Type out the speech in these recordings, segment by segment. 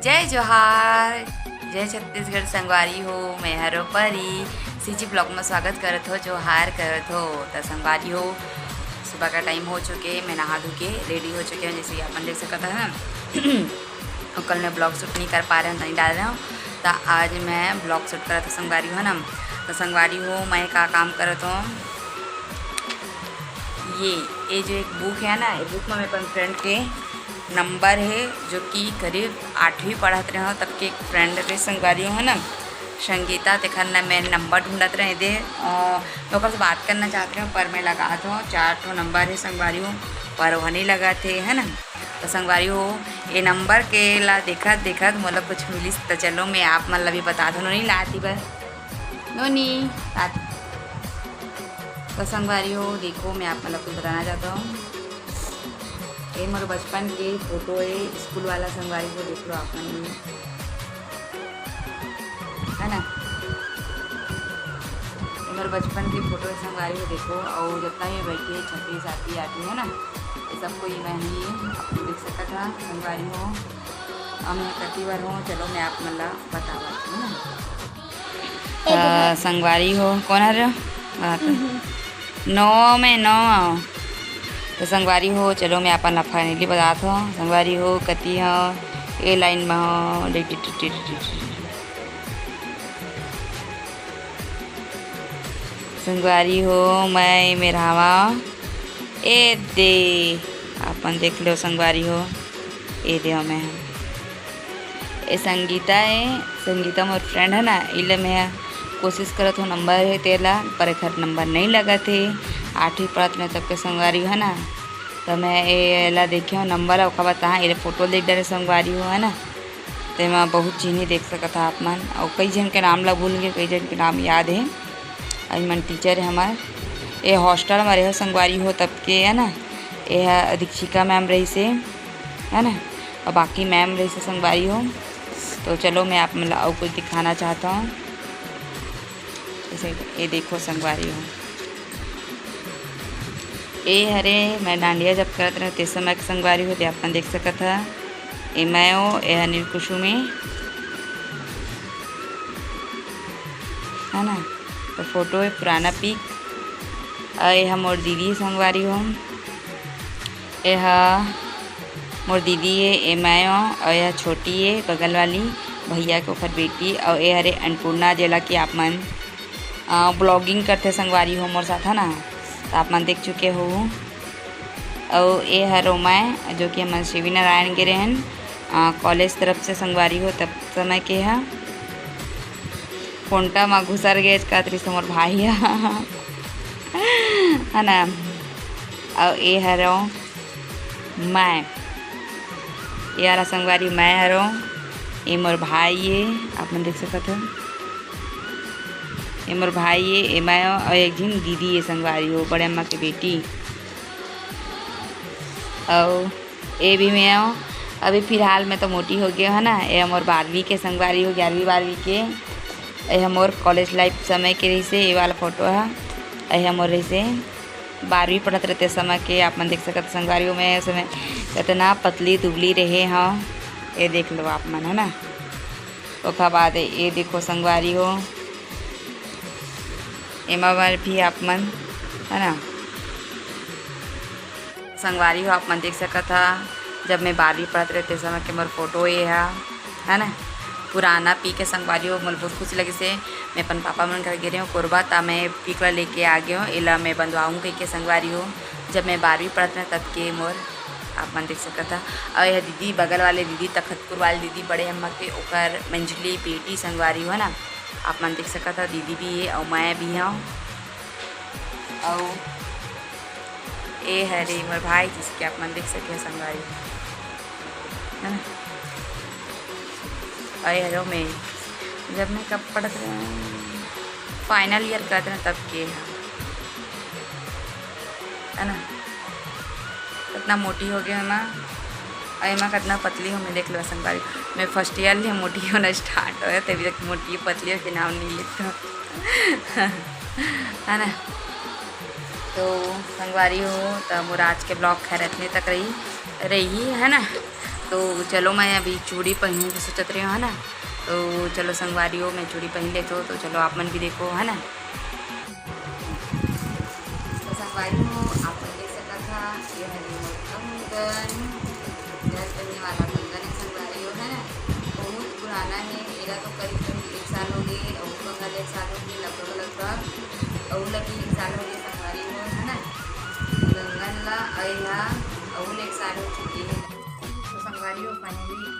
जय जोहार, जय छत्तीसगढ़ संगवारी हो। मैं हरो परी सीजी ब्लॉग में स्वागत करत हो, जोहार करत हो। तो संगवारी हो, सुबह का टाइम हो चुके, मैं नहा धो के रेडी हो चुके हैं, जैसे अपन देख सकता है। और कल मैं ब्लॉग शूट नहीं कर पा रहे हैं, नहीं डाल रहा हूँ। तो आज मैं ब्लॉग शूट करा था संगवारी हो ना। तो संगवारी हो, मैं का काम करत हूँ, ये जो एक बुक है ना, ये बुक में मेरे फ्रेंड के नंबर है, जो कि करीब 8वीं पढ़त रहे हो तब के एक फ्रेंड रहे संगवारी हो है ना, संगीता। देखा ना, मैं नंबर ढूंढत रहे दे लोगों से बात करना चाहते हो, पर मैं लगा था 4 नंबर है संगवारी हो, पर वह नहीं लगा थे है ना। तो संगवारी हो, ये नंबर के ला देखत देखत मतलब कुछ मिली। तो चलो मैं आप मतलब भी बता दो, नहीं लाती बस नोनी। तो संगवारी हो, देखो मैं आप मतलब कुछ बताना चाहता हूँ। ये मेरे बचपन के फोटो है, स्कूल वाला संगवारी को देख लो आप है ना। ये मेरे बचपन की फोटो है संगवारी को देखो, और जितना भी बैठे 6वीं 7वीं 8वीं है ना, ये सबको ये मैं ही आपको देख सकता था संगवारी हो। और मैं कति बार हूँ, चलो मैं आप मतलब बता पाती हूँ ना। संगवारी हो कौन आ रहे हो 9 में 9। तो संगवारी हो, चलो मैं अपन फाइनली बतात हूँ। संगवारी हो कति हो, ए लाइन में हो, संगवारी हो मैं मेरा ए दे अपन देख लो संगवारी हो, ए दे मैं ए संगीता है, संगीता मोर फ्रेंड है ना। इले मैं कोशिश करत हूँ नंबर है तेला, पर एक नंबर नहीं लगा थे। 8वीं पढ़त में तब के संगवारी है ना। तो मैं ये ला देखे हूँ नंबर और खबर तहाँ ये फोटो देख डरे संगवारी हो है ना। तो मैं बहुत चीज़ देख सकता था आप मन, और कई जन के नाम ला भूल गए, कई जन के नाम याद है। आज मन टीचर है हमारे, ये हॉस्टल में रहे संगवारी हो तब के है ना। ये दीक्षिका मैम रही से है ना, और बाकी मैम रही से संगवारी हो। तो चलो मैं आप मतलब और कुछ दिखाना चाहता हूँ, जैसे ये देखो संगवारी हो, ये हरे मैं डांडिया जब करते रहे ते समय संगवारी हो, अपन देख सकता था। ये मैं हो, ये अनिल कुसुमी है ना। तो फोटो है पुराना पिक। और यह मोर दीदी संगवारी हो, यह मोर दीदी है, ये मैं हो। और यह छोटी है बगल वाली भैया के ऊपर बेटी। और ये हरे अन्नपूर्णा, जेला कि आप मन ब्लॉगिंग करते संगवारी हो मोर साथ है ना, तो आप मन देख चुके हो। और ये हरो मैं, जो कि हम शिवी नारायण गिरे हैं कॉलेज तरफ से संगवारी हो तब समय के है। फोनटा में घुसर गए का तरी मोर भाई है ना। और ये हरो मैं, ये हरा संगवारी मैं हरो, ये मोर भाई है, आप मन देख सकते हो। ये मोर भाई है, ये मैं और एक दिन दीदी है संगवारी हो, बड़े अम्मा की बेटी। और ये भी मैं हूँ, अभी फ़िलहाल मैं तो मोटी हो गया है ना। ये मोर 12वीं के संगवारी हो, 11वीं 12वीं के। यह मोर कॉलेज लाइफ समय के रही से, ये वाला फोटो है। यह मोर रही से 12वीं पढ़ते रहते समय के, आप मन देख सकते संगवारी हो। मैं समय कितना पतली दुबली रहे हाँ, ये देख लो आप मन है ना। तो खा बाद ये देखो संगवारी हो, एमा बार भी आप मन है ना संगवारी हो। आप मन देख सकता था जब मैं 12वीं पढ़ते रहते समय के मोर फोटो ये है ना, पुराना पी के संगवारी हो। मुझे बहुत खुशी लगी से मैं अपन पापा मन घर गिरे हूँ कोरबा, ता मैं पीक ला लेके आ गया हूँ, इला मैं बंधवाऊँ कहीं के संगवारी हो। जब मैं 12वीं पढ़ते हैं तब के मोर आप मन देख सकता था। और यह दीदी बगल वाले दीदी, तखतपुर वाले दीदी, बड़े अम्मा के ओकर मंजली बेटी संगवारी हो ना, आप मन देख सकता था। दीदी भी है और मैं भी हूँ। और ये हरे मोर भाई, जिसके आप मन देख सके संगवारी है ना। और हेलो मैं जब मैं कब पढ़ते रहे फाइनल ईयर करते हैं तब के है ना। कितना मोटी हो गया मैं, और मैं कितना पतली हूँ मैं देख लो संगवारी। मैं फर्स्ट ईयर लिए मोटी होना स्टार्ट हो, तभी तक मोटी पतली के नाम नहीं लिखता है ना। तो संगवारी हो, तो मोर आज के ब्लॉग खैर इतने तक रही है ना। तो चलो मैं अभी चूड़ी पहनूँ तो सोचत रही हूँ है ना। तो चलो संगवारियों मैं चूड़ी पहन लेते हो तो चलो आप मन भी देखो है ना। तो संगवारियों आप मन देख सकता था ये है रिमोट कंगन, घर पहनने वाला कंगन है संगवारियों है ना। बहुत पुराना है, मेरा तो करीब करीब 1 साल हो गए और कंगन 1 साल हो गए लगभग और लगी 1 साल हो गए संगवारियों है ना। कंगन ला अया और 1 साल हो चुकी है। तो संगवारियों फाइनली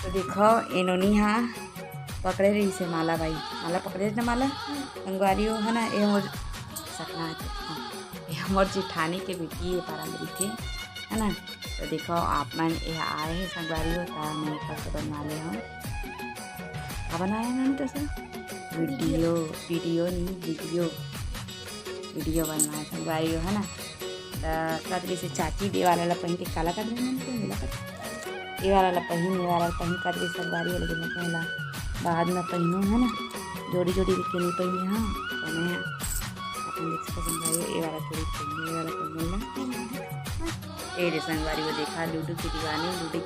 तो देखो इन्होंने हाँ पकड़े रही से माला भाई, माला पकड़े ना माला संगवारियों है ना। ये मोर सपना है, ये मोर जिठानी के बेटी है पारामरी थे है ना। तो देखो आप मन ये आए हैं संगवारियों तो मैं कैसे बनवा ले हूँ। क्या बनाया मैंने तो सर वीडियो नहीं वीडियो बनना है संगवारियों है ना। तो कदरी से चाची दे वाला पहन के काला कर देना मिला कर ये वाला पहन कर भी संगवारी वाले दिन पहला बाद में पहनूँ है ना। जोड़ी के नहीं पहनी हाँ तो मैं अपन देख सकते संगवारी ये वाला जोड़ी पहनी ये वाला पहनना ये संगवारी वो देखा लूडो की दीवानी लूडो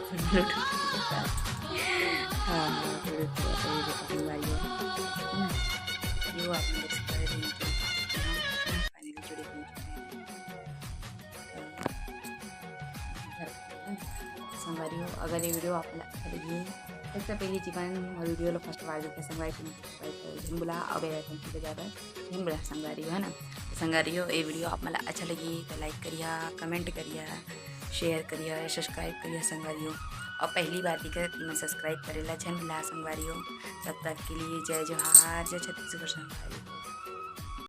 हाँ लूडो संगवारी है ना। ये वो आपने देख सकते संगवारियों अगर ये वीडियो आपको अच्छा लगी सबसे पहले जीवन और वीडियो फर्स्ट बार देखा संगवारी झिम्बुला अब झिम्बुला संगवारी है ना। तो संगवारियों ये वीडियो आप मतलब अच्छा लगी तो लाइक करिए, कमेंट करिए, शेयर करिए, सब्सक्राइब करिए संगवारियों। और पहली बार दिखा कि मैं सब्सक्राइब करेला झिम्बुला संगवारियों। तब तक के लिए जय जोहार, जय छत्तीसगढ़ संगवारियों।